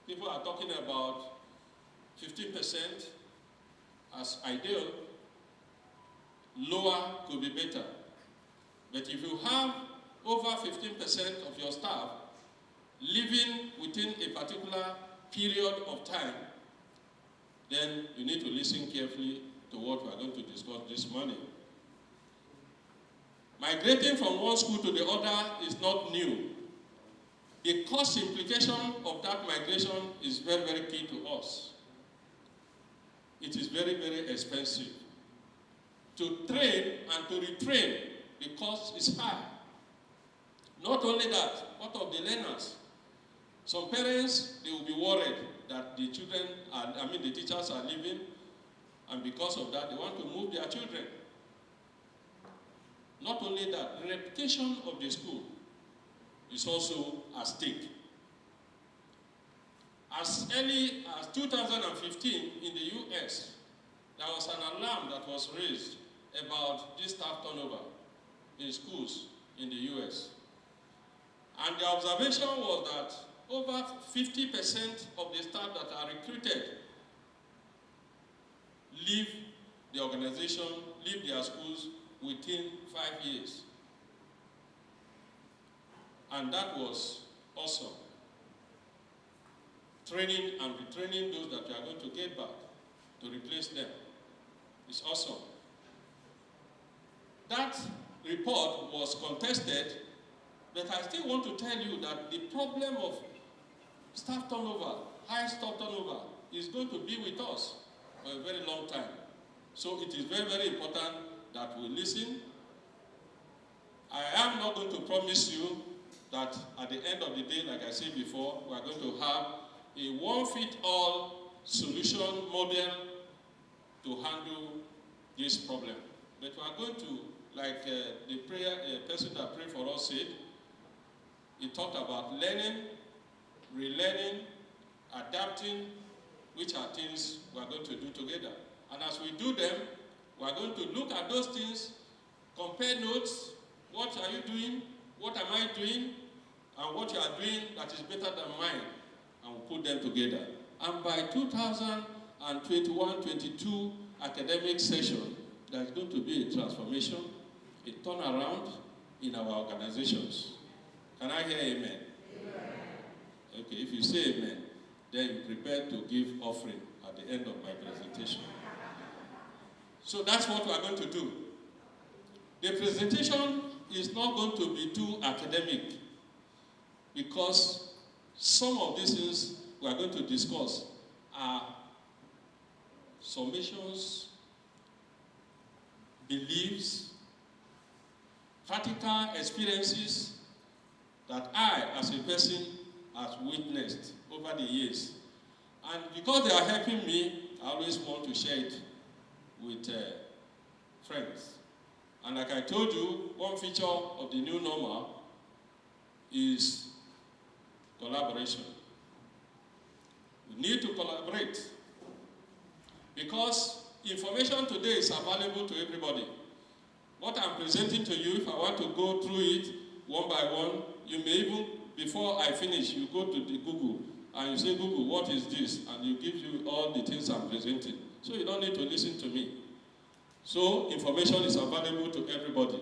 people are talking about 15% as ideal. Lower could be better. But if you have over 15% of your staff living within a particular period of time, then you need to listen carefully to what we are going to discuss this morning. Migrating from one school to the other is not new. The cost implication of that migration is very, very key to us. It is very, very expensive. To train and to retrain, the cost is high. Not only that, what of the learners? Some parents, they will be worried that the children, the teachers are leaving, and because of that, they want to move their children. Not only that, the reputation of the school is also at stake. As early as 2015 in the US, there was an alarm that was raised about this staff turnover in schools in the US. And the observation was that over 50% of the staff that are recruited leave the organization, leave their schools within 5 years. And that was awesome. Training and retraining those that we are going to get back to replace them is awesome. That report was contested, but I still want to tell you that the problem of staff turnover, high staff turnover, is going to be with us for a very long time. So it is very, very important that we listen. I am not going to promise you that at the end of the day, like I said before, we are going to have a one-fit-all solution model to handle this problem. But we are going to, like the person that prayed for us said, he talked about learning, relearning, adapting, which are things we are going to do together. And as we do them, we are going to look at those things, compare notes, what are you doing, what am I doing, and what you are doing that is better than mine, and we'll put them together. And by 2021-22 academic session, there's going to be a transformation, a turnaround in our organizations. Can I hear amen? Amen. Okay, if you say amen, then prepare to give offering at the end of my presentation. So that's what we are going to do. The presentation is not going to be too academic because some of these things we are going to discuss are summations, beliefs, practical experiences that I, as a person, have witnessed over the years. And because they are helping me, I always want to share it with friends. And like I told you, one feature of the new normal is collaboration. We need to collaborate because information today is available to everybody. What I'm presenting to you, if I want to go through it one by one, you may even, before I finish, you go to the Google and you say, Google, what is this? And you give you all the things I'm presenting. So you don't need to listen to me. So information is available to everybody.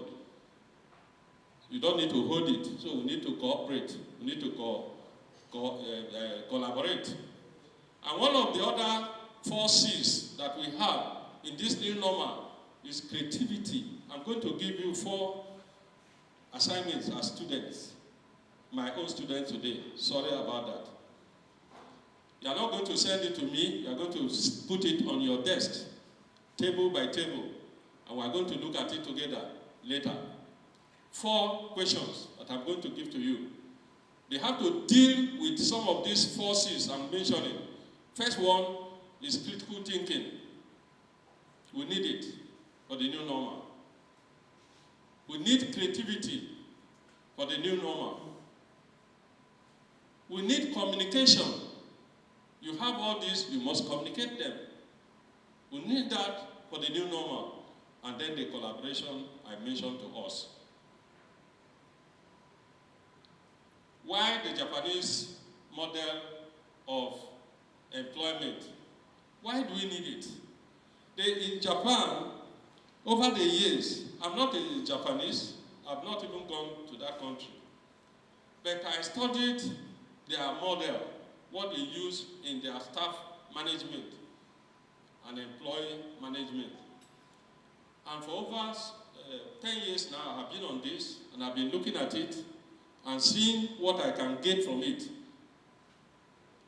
You don't need to hold it. So we need to cooperate. We need to collaborate. And one of the other 4 C's that we have in this new normal is creativity. I'm going to give you 4 assignments as students. My own students today. Sorry about that. You are not going to send it to me. You are going to put it on your desk, table by table, and we are going to look at it together later. 4 questions that I'm going to give to you. They have to deal with some of these 4 C's I'm mentioning. First one is critical thinking. We need it for the new normal. We need creativity for the new normal. We need communication. You have all these, you must communicate them. We need that for the new normal. And then the collaboration I mentioned to us. Why the Japanese model of employment. Why do we need it? In Japan, over the years, I'm not a Japanese, I've not even gone to that country, but I studied their model, what they use in their staff management and employee management. And for over 10 years now, I have been on this, and I've been looking at it and seeing what I can get from it.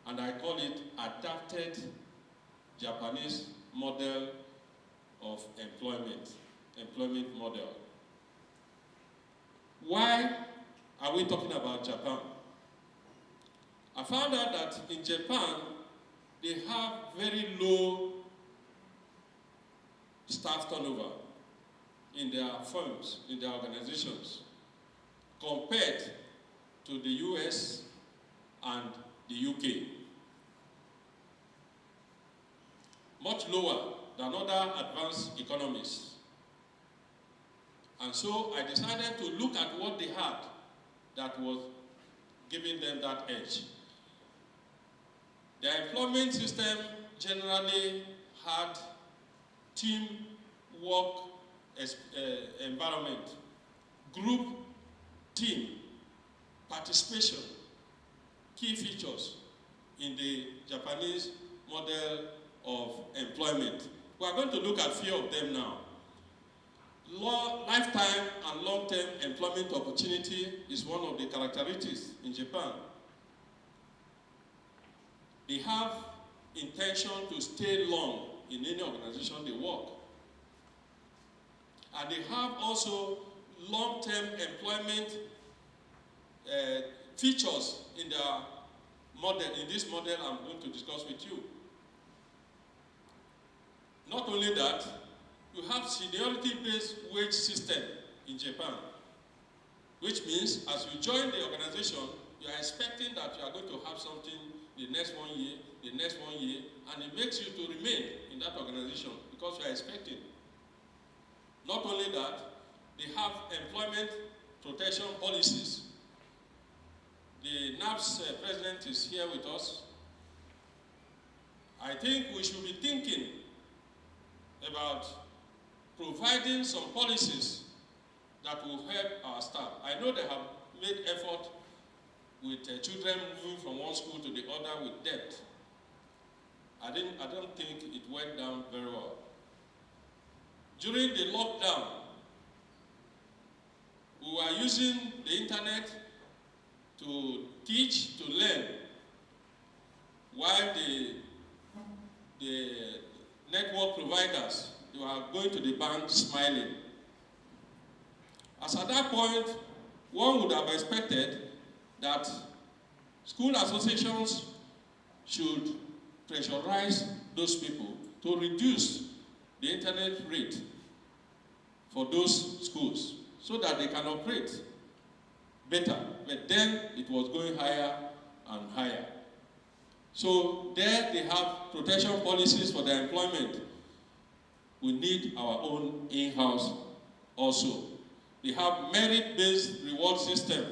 And I call it adapted Japanese model of employment model. Why are we talking about Japan? I found out that in Japan, they have very low staff turnover in their firms, in their organizations, compared to the US and the UK. Much lower than other advanced economies. And so I decided to look at what they had that was giving them that edge. Their employment system generally had team work environment, group, team, participation, key features in the Japanese model of employment. We are going to look at a few of them now. Lifetime and long-term employment opportunity is one of the characteristics in Japan. They have intention to stay long in any organization they work. And they have also long-term employment features in their model, in this model I'm going to discuss with you. Not only that, you have seniority-based wage system in Japan, which means as you join the organization, you are expecting that you are going to have something the next 1 year, the next 1 year, and it makes you to remain in that organization because you are expecting. Not only that, they have employment protection policies. The NAPS president is here with us. I think we should be thinking about providing some policies that will help our staff. I know they have made effort with children moving from one school to the other with debt. I don't think it went down very well. During the lockdown, we were using the internet to teach, to learn, while the network providers, they were going to the bank smiling. As at that point, one would have expected that school associations should pressurize those people to reduce the internet rate for those schools so that they can operate better. But then it was going higher and higher. So there they have protection policies for their employment. We need our own in-house also. They have merit-based reward system.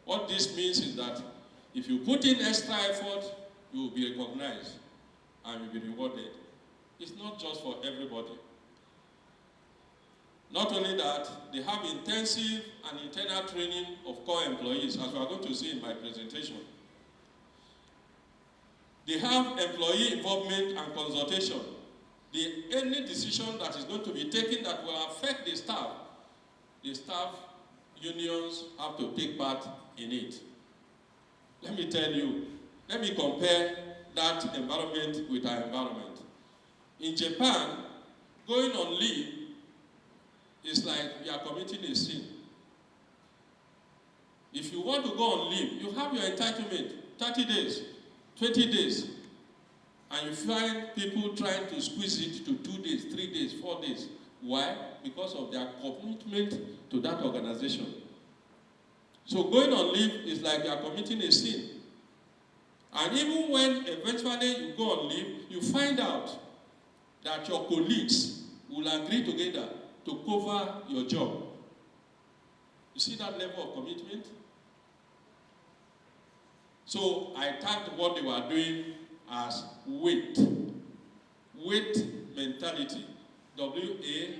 What this means is that if you put in extra effort, you will be recognized and you'll be rewarded. It's not just for everybody. Not only that, they have intensive and internal training of core employees, as we are going to see in my presentation. They have employee involvement and consultation. Any decision that is going to be taken that will affect the staff unions have to take part in it. Let me tell you, let me compare that environment with our environment. In Japan, going on leave is like you are committing a sin. If you want to go on leave, you have your entitlement, 30 days, 20 days, and you find people trying to squeeze it to 2 days, 3 days, 4 days. Why? Because of their commitment to that organization. So going on leave is like you are committing a sin. And even when eventually you go on leave, you find out that your colleagues will agree together to cover your job. You see that level of commitment? So I tagged what they were doing as wait. Wait mentality. W-A-I-T.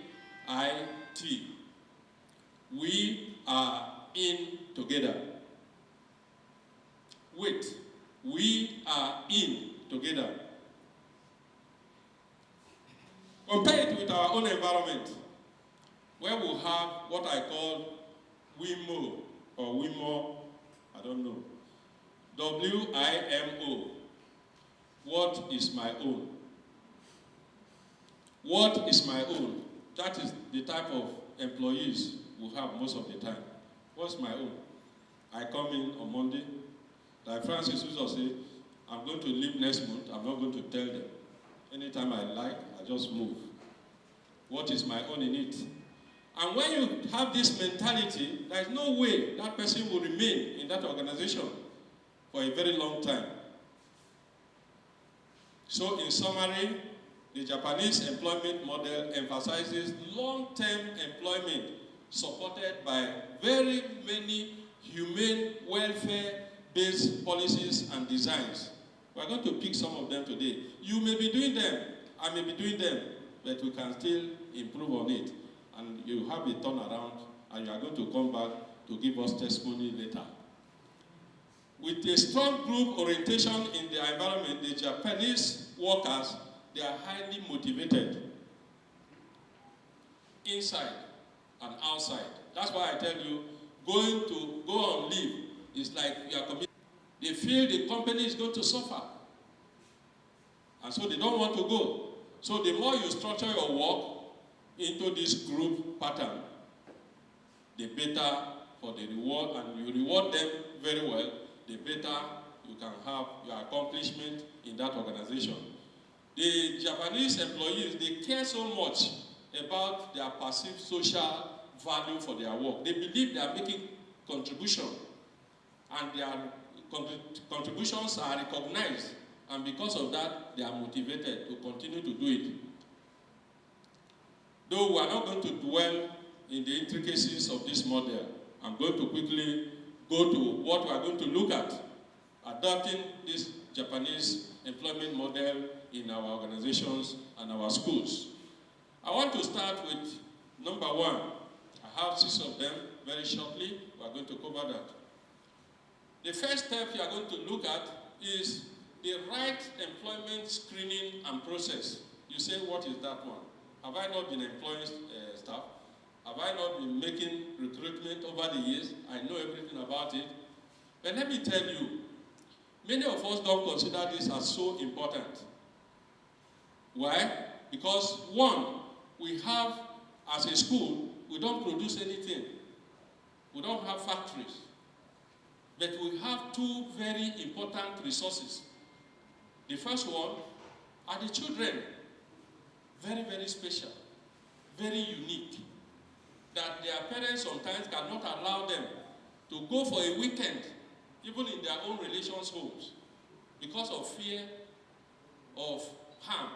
We are in together. Wait. We are in together. Compare it with our own environment, where we have what I call WIMO or WIMO, I don't know. W-I-M-O. What is my own? What is my own? That is the type of employees we have most of the time. What's my own? I come in on Monday. Like Francis used to say, I'm going to leave next month. I'm not going to tell them. Anytime I like, I just move. What is my own in it? And when you have this mentality, there is no way that person will remain in that organization for a very long time. So in summary, the Japanese employment model emphasizes long-term employment supported by very many humane welfare-based policies and designs. We're going to pick some of them today. You may be doing them, I may be doing them, but we can still improve on it. And you have a turnaround, and you are going to come back to give us testimony later. With a strong group orientation in the environment, the Japanese workers, they are highly motivated inside and outside. That's why I tell you, go on leave is like you are committed. They feel the company is going to suffer. And so they don't want to go. So the more you structure your work into this group pattern, the better for the reward, and you reward them very well, the better you can have your accomplishment in that organization. The Japanese employees, they care so much about their perceived social value for their work. They believe they are making contribution, and their contributions are recognized, and because of that, they are motivated to continue to do it. Though we are not going to dwell in the intricacies of this model, I'm going to quickly go to what we are going to look at, adopting this Japanese employment model in our organizations and our schools. I want to start with number one. I have 6 of them very shortly. We are going to cover that. The first step you are going to look at is the right employment screening and process. You say, what is that one? Have I not been employing staff? Have I not been making recruitment over the years? I know everything about it. But let me tell you, many of us don't consider this as so important. Why? Because one, we have, as a school, we don't produce anything. We don't have factories. But we have 2 very important resources. The first one are the children. Very, very special. Very unique. That their parents sometimes cannot allow them to go for a weekend, even in their own relations' homes, because of fear of harm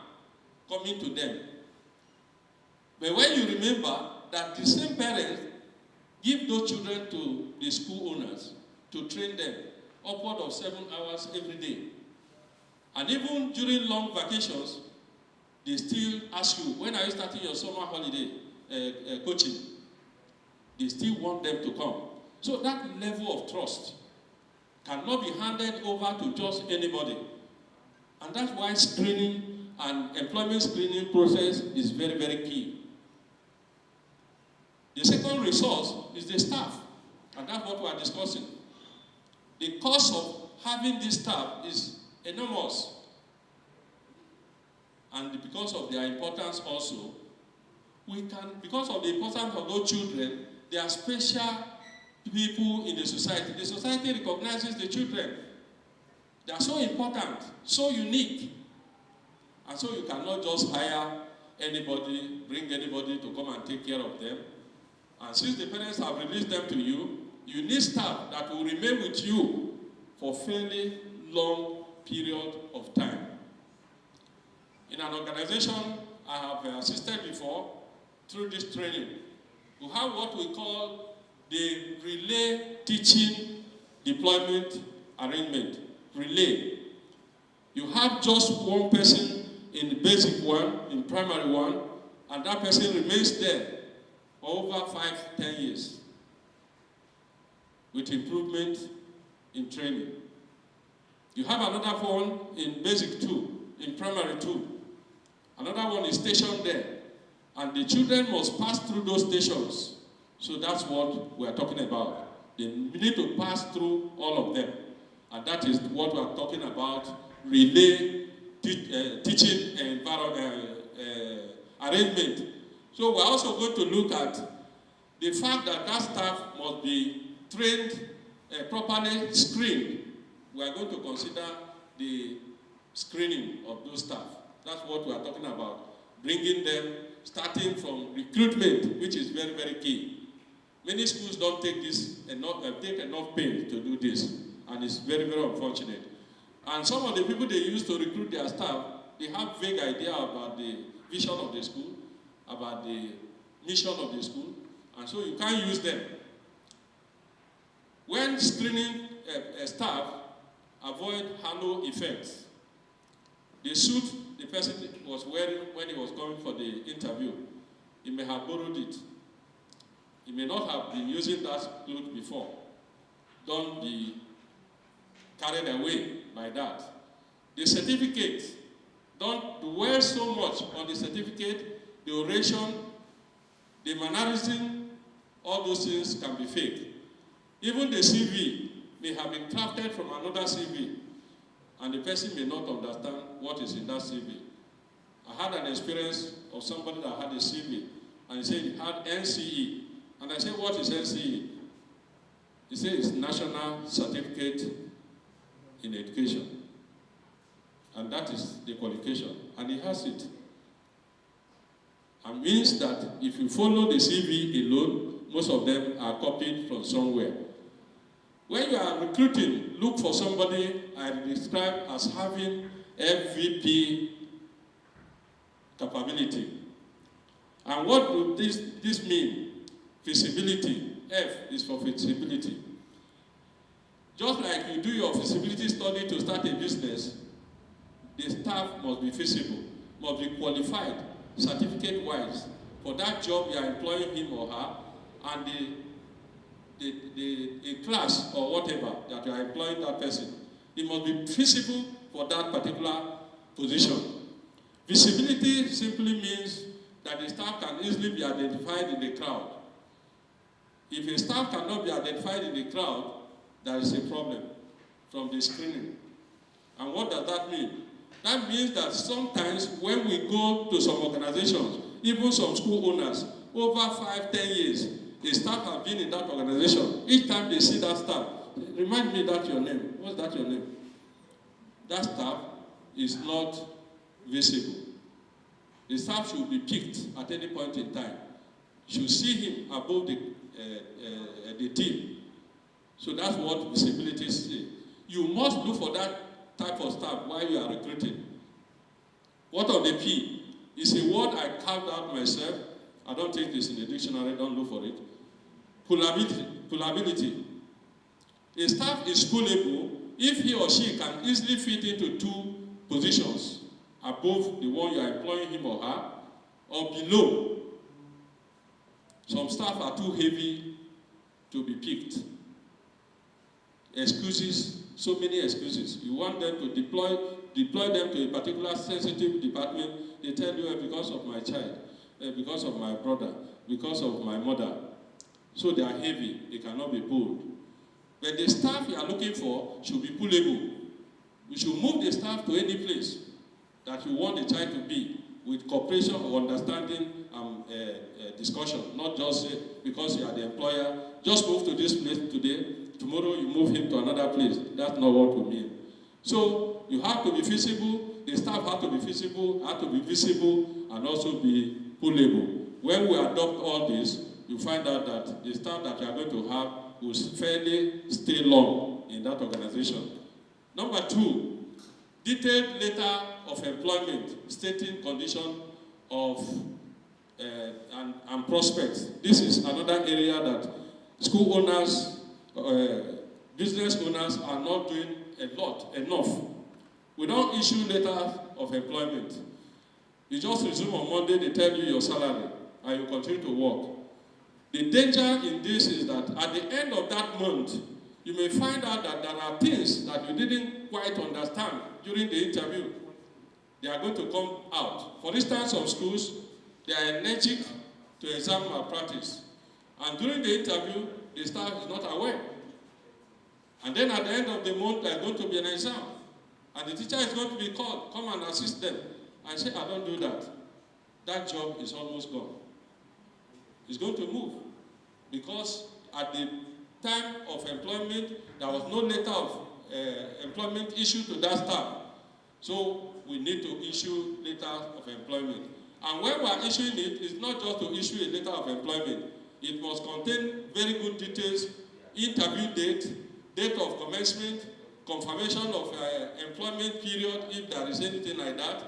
coming to them. But when you remember that the same parents give those children to the school owners to train them upward of 7 hours every day, and even during long vacations, they still ask you, when are you starting your summer holiday coaching? They still want them to come. So that level of trust cannot be handed over to just anybody. And that's why screening and employment screening process is very, very key. The second resource is the staff. And that's what we are discussing. The cost of having this staff is enormous. And because of their importance also, we can, because of the importance of those children, they are special people in the society. The society recognizes the children. They are so important, so unique. And so you cannot just hire anybody, bring anybody to come and take care of them. And since the parents have released them to you, you need staff that will remain with you for a fairly long period of time. In an organization I have assisted before, through this training, we have what we call the relay teaching deployment arrangement, relay. You have just one person in the basic one, in primary one, and that person remains there for over 5-10 years with improvement in training. You have another one in basic 2, in primary 2. Another one is stationed there. And the children must pass through those stations. So that's what we are talking about. They need to pass through all of them. And that is what we are talking about, relay teaching arrangement. So we're also going to look at the fact that that staff must be trained, properly screened. We are going to consider the screening of those staff. That's what we are talking about. Bringing them, starting from recruitment, which is very, very key. Many schools don't take enough pain to do this, and it's very, very unfortunate. And some of the people they use to recruit their staff, they have vague idea about the vision of the school, about the mission of the school, and so you can't use them. When screening staff, avoid halo effects. The suit the person was wearing when he was coming for the interview, he may have borrowed it. He may not have been using that cloth before. Don't be carried away by that. The certificate, don't dwell so much on the certificate, the oration, the mannerism, all those things can be fake. Even the CV may have been crafted from another CV, and the person may not understand what is in that CV. I had an experience of somebody that had a CV, and he said he had NCE. And I said, what is NCE? He said it's National Certificate in Education. And that is the qualification. And he has it. And means that if you follow the CV alone, most of them are copied from somewhere. When you are recruiting, look for somebody I describe as having FVP capability. And what do this mean? Feasibility. F is for feasibility. Just like you do your feasibility study to start a business, the staff must be feasible, must be qualified, certificate-wise, for that job you are employing him or her, and the class or whatever that you are employing that person, it must be feasible for that particular position. Visibility simply means that the staff can easily be identified in the crowd. If a staff cannot be identified in the crowd, there is a problem from the screening. And what does that mean? That means that sometimes when we go to some organizations, even some school owners, over 5-10 years, the staff have been in that organization. Each time they see that staff, remind me that your name. What's that your name? That staff is not visible. The staff should be picked at any point in time. Should see him above the team. So that's what visibility is. You must look for that type of staff while you are recruiting. What of the P? It's a word I carved out myself. I don't think it's in the dictionary, don't look for it. Pullability. A staff is pullable if he or she can easily fit into 2 positions, above the one you are employing him or her, or below. Some staff are too heavy to be picked. Excuses, so many excuses. You want them to deploy them to a particular sensitive department, they tell you, because of my child, because of my brother, because of my mother. So they are heavy, they cannot be pulled. But the staff you are looking for should be pullable. You should move the staff to any place that you want the child to be, with cooperation or understanding and discussion, not just say, because you are the employer, just move to this place today, tomorrow you move him to another place. That's not what we mean. So you have to be feasible, the staff have to be feasible, have to be visible, and also be pullable. When we adopt all this, you find out that the staff that you are going to have will fairly stay long in that organization. Number 2, detailed letter of employment stating condition of and prospects. This is another area that school owners business owners are not doing enough. We don't issue letters of employment. You just resume on Monday, they tell you your salary, and you continue to work. The danger in this is that at the end of that month, you may find out that there are things that you didn't quite understand during the interview. They are going to come out. For instance, some schools, they are allergic to exam malpractice. And during the interview, the staff is not aware. And then at the end of the month, there is going to be an exam. And the teacher is going to be called, come and assist them. And say, I don't do that. That job is almost gone. It's going to move. Because at the time of employment, there was no letter of employment issued to that staff. So we need to issue letters of employment. And when we are issuing it, it's not just to issue a letter of employment. It must contain very good details, interview date of commencement, confirmation of employment period, if there is anything like that,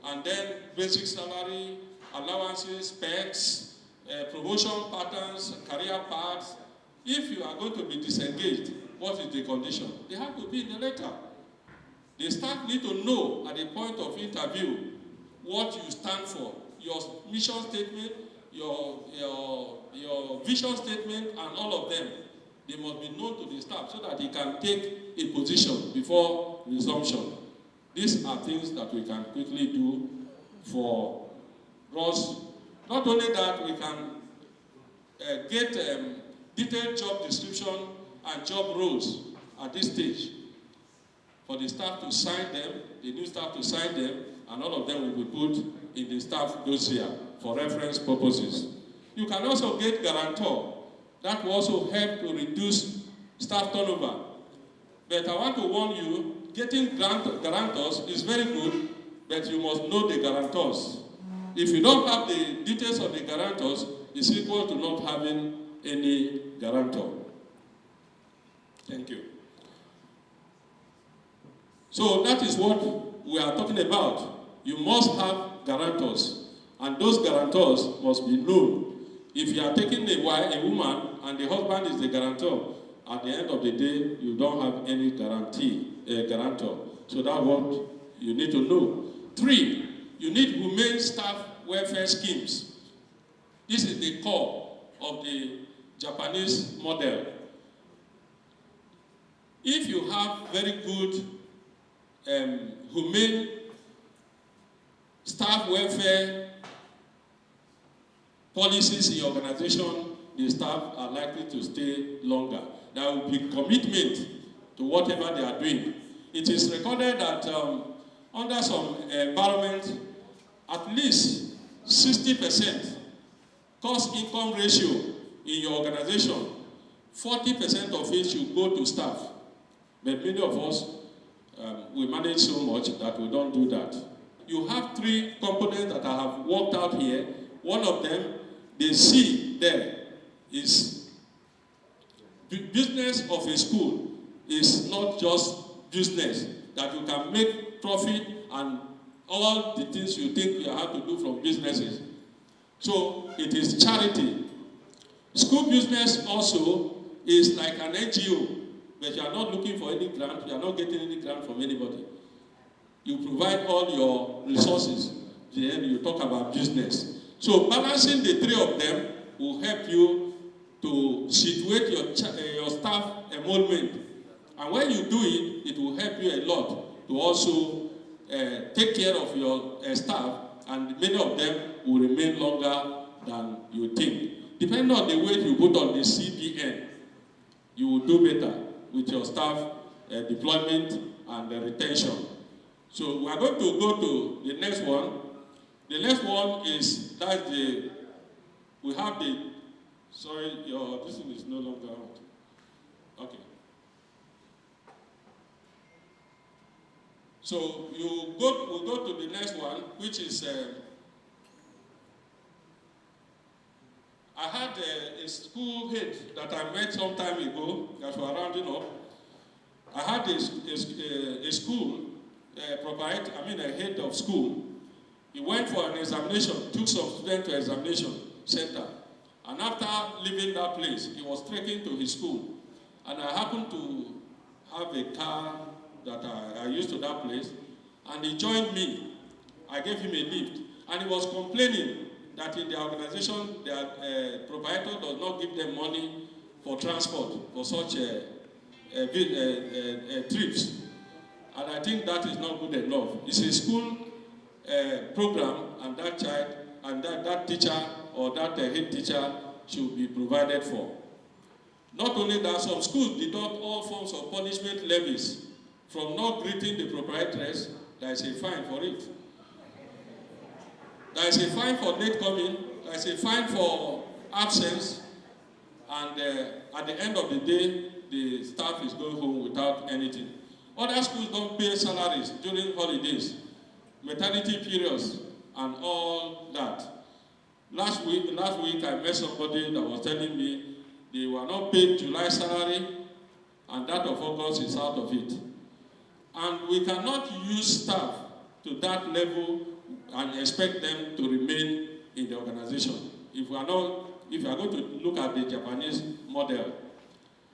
and then basic salary, allowances, specs, promotion patterns, career paths. If you are going to be disengaged, what is the condition? They have to be in the letter. The staff need to know at the point of interview what you stand for, your mission statement, your vision statement, and all of them. They must be known to the staff so that he can take a position before resumption. These are things that we can quickly do for us. Not only that, we can get detailed job description and job roles at this stage for the staff to sign them, the new staff to sign them, and all of them will be put in the staff dossier for reference purposes. You can also get guarantor. That will also help to reduce staff turnover. But I want to warn you, getting guarantors is very good, but you must know the guarantors. If you don't have the details of the guarantors, it's equal to not having any guarantor. Thank you. So that is what we are talking about. You must have guarantors, and those guarantors must be known. If you are taking a woman and the husband is the guarantor, at the end of the day, you don't have any guarantor. So that's what you need to know. 3, you need humane staff welfare schemes. This is the core of the Japanese model. If you have very good humane staff welfare policies in your organization, the staff are likely to stay longer. There will be commitment to whatever they are doing. It is recorded that under some environment, at least 60% cost-income ratio in your organization, 40% of it should go to staff. But many of us, we manage so much that we don't do that. You have 3 components that I have worked out here. One of them, the C there, is the business of a school is not just business, that you can make profit and all the things you think you have to do from businesses. So it is charity. School business also is like an NGO, but you are not looking for any grant, you are not getting any grant from anybody. You provide all your resources, then you talk about business. So balancing the 3 of them will help you to situate your staff enrollment. And when you do it, it will help you a lot to also take care of your staff, and many of them will remain longer than you think. Depending on the weight you put on the CPN, you will do better with your staff deployment and retention. So we are going to go to the next one. The next one is, we have the, sorry, this one is no longer out. Okay. So we'll go to the next one, which is, I had a school head that I met some time ago, that we're rounding up. I had a school, a head of school. He went for an examination, took some students to examination center. And after leaving that place, he was trekking to his school. And I happened to have a car that I used to that place, and he joined me. I gave him a lift, and he was complaining that in the organization, their proprietor does not give them money for transport, for such trips. And I think that is not good enough. It's a school program, and that child, and that teacher or that head teacher should be provided for. Not only that, some schools deduct all forms of punishment levies from not greeting the proprietress. There is a fine for it. There is a fine for late coming. There is a fine for absence. And at the end of the day, the staff is going home without anything. Other schools don't pay salaries during holidays, maternity periods, and all that. Last week I met somebody that was telling me they were not paid July salary, and that of August is out of it. And we cannot use staff to that level and expect them to remain in the organization. If we are going to look at the Japanese model.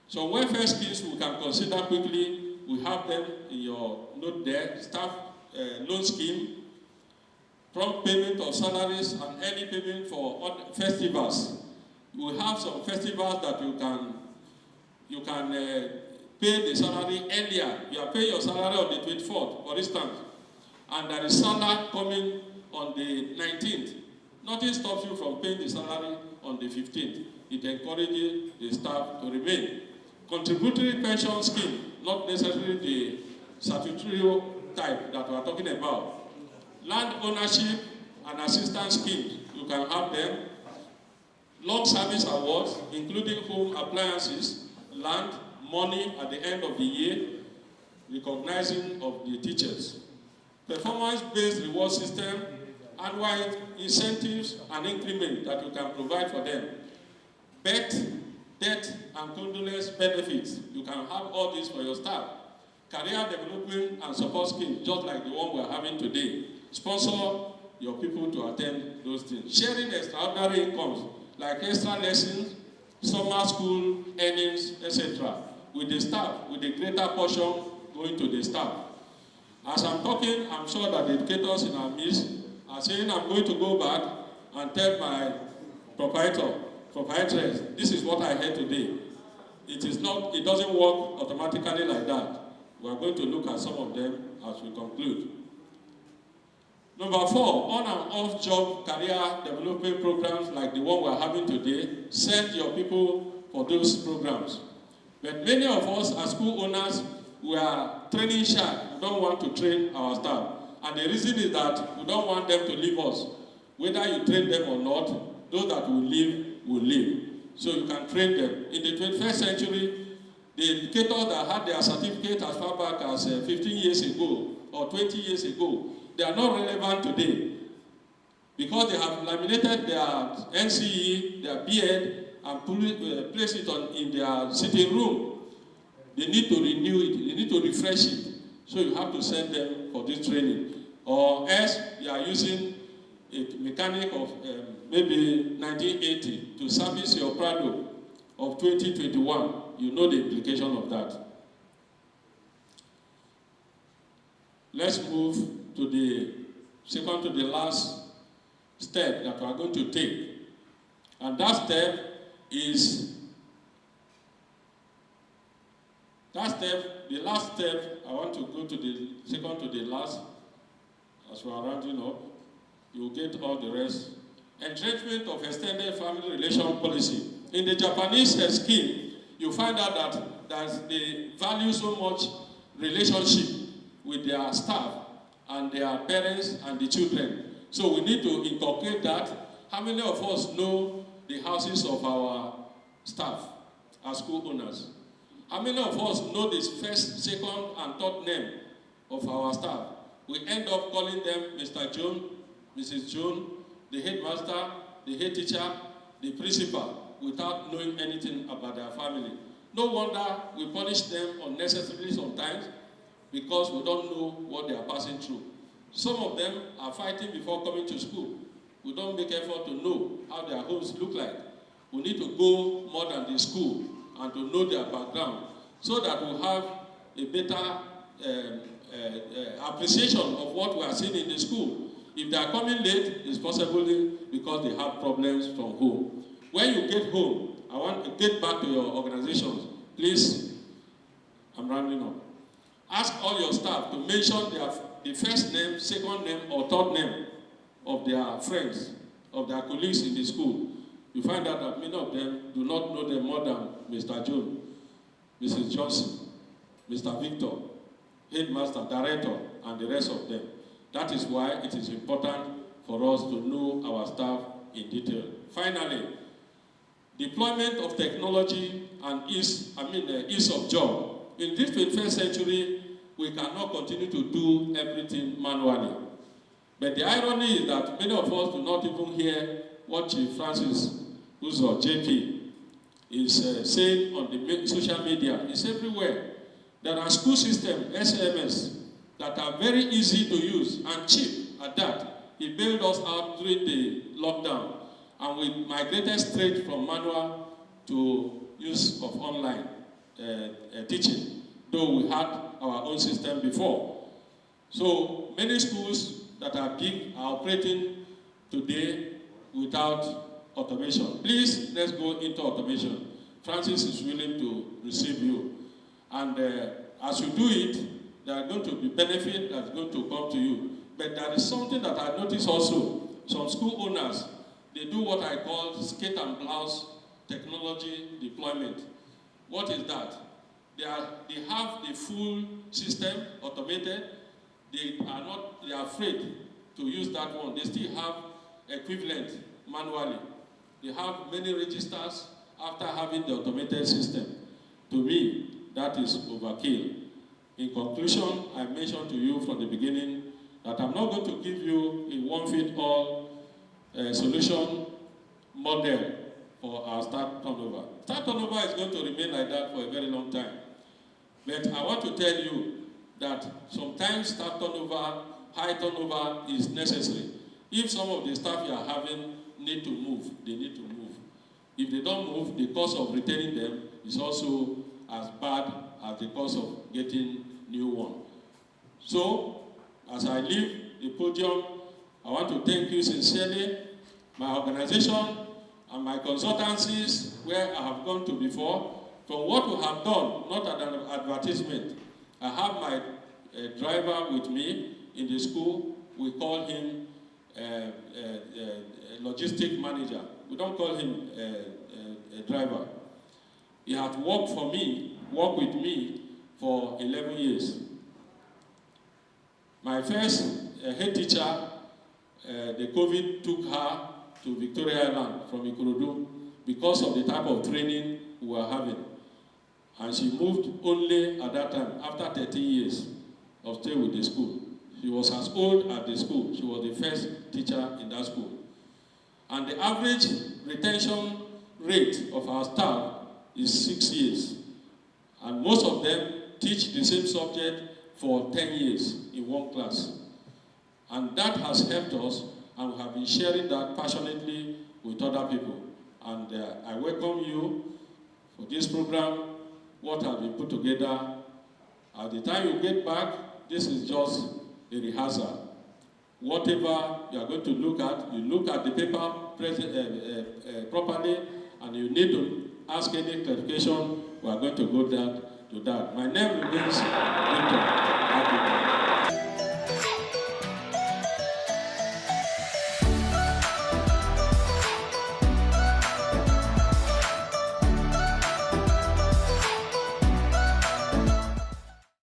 So welfare schemes we can consider quickly. We have them in your note there. Staff loan scheme, prompt payment of salaries, and early payment for festivals. We have some festivals that you can pay the salary earlier. You are paying your salary on the 24th, for instance, and there is salary coming on the 19th. Nothing stops you from paying the salary on the 15th. It encourages the staff to remain. Contributory pension scheme, not necessarily the statutory type that we are talking about. Land ownership and assistance schemes, you can have them. Long service awards, including home appliances, land, money at the end of the year, recognizing of the teachers. Performance-based reward system, annual incentives and increment that you can provide for them. Death and condolence benefits, you can have all this for your staff. Career development and support schemes, just like the one we're having today. Sponsor your people to attend those things. Sharing extraordinary incomes, like extra lessons, summer school earnings, etc. with the staff, with the greater portion going to the staff. As I'm talking, I'm sure that the educators in our midst are saying, I'm going to go back and tell my proprietress, this is what I heard today. It doesn't work automatically like that. We are going to look at some of them as we conclude. Number 4, on and off job career development programs like the one we are having today. Send your people for those programs. But many of us as school owners, we are training shy. We don't want to train our staff. And the reason is that we don't want them to leave us. Whether you train them or not, those that will leave will leave. So you can train them. In the 21st century, the educators that had their certificate as far back as 15 years ago or 20 years ago, they are not relevant today because they have laminated their NCE, their BEd, and place it in their sitting room. They need to renew it, they need to refresh it. So you have to send them for this training. Or else you are using a mechanic of maybe 1980 to service your Prado of 2021. You know the implication of that. Let's move to the second to the last step that we are going to take. And that step is, the last step, I want to go to the second to the last, as we are rounding up. You get all the rest. Entrenchment of extended family relation policy. In the Japanese scheme, you find out that they value so much relationship with their staff and their parents and the children. So we need to inculcate that. How many of us know the houses of our staff as school owners? How many of us know the first, second, and third name of our staff? We end up calling them Mr. John, Mrs. John, the headmaster, the head teacher, the principal, without knowing anything about their family. No wonder we punish them unnecessarily sometimes because we don't know what they are passing through. Some of them are fighting before coming to school. We don't make effort to know how their homes look like. We need to go more than the school and to know their background so that we'll have a better appreciation of what we are seeing in the school. If they are coming late, it's possibly because they have problems from home. When you get home, I want to get back to your organizations. Please, I'm rounding up. Ask all your staff to mention the first name, second name, or third name of their friends, of their colleagues in the school. You find out that many of them do not know them more than Mr. John, Mrs. Johnson, Mr. Victor, headmaster, director, and the rest of them. That is why it is important for us to know our staff in detail. Finally, deployment of technology and ease of job. In this 21st century, we cannot continue to do everything manually. But the irony is that many of us do not even hear what Chief Francis Uzo, JP, is saying on the social media. It's everywhere. There are school systems, SMS, that are very easy to use and cheap at that. He bailed us out during the lockdown, and we migrated straight from manual to use of online teaching, though we had our own system before. So many schools that are big are operating today without automation. Please, let's go into automation. Francis is willing to receive you. And as you do it, there are going to be benefits that's going to come to you. But there is something that I notice also. Some school owners, they do what I call skate and blouse technology deployment. What is that? They have the full system automated. They are afraid to use that one. They still have equivalent manually. They have many registers after having the automated system. To me, that is overkill. In conclusion, I mentioned to you from the beginning that I'm not going to give you a one-fit-all solution model for our staff turnover. Staff turnover is going to remain like that for a very long time. But I want to tell you that sometimes staff turnover, high turnover is necessary. If some of the staff you are having need to move, they need to move. If they don't move, the cost of retaining them is also as bad as the cost of getting new one. So, as I leave the podium, I want to thank you sincerely, my organization and my consultancies where I have gone to before. From what we have done, not an advertisement, I have my driver with me in the school. We call him logistic manager. We don't call him a driver. He has worked with me for 11 years. My first head teacher, the COVID took her to Victoria Island from Ikorodu because of the type of training we were having. And she moved only at that time, after 13 years of stay with the school. She was as old as the school. She was the first teacher in that school. And the average retention rate of our staff is 6 years. And most of them teach the same subject for 10 years in one class. And that has helped us, and we have been sharing that passionately with other people. And I welcome you for this program, what has been put together. At the time you get back, this is just a rehearsal. Whatever you are going to look at, you look at the paper properly, and you need to ask any clarification, we are going to go to that. My name remains Victor.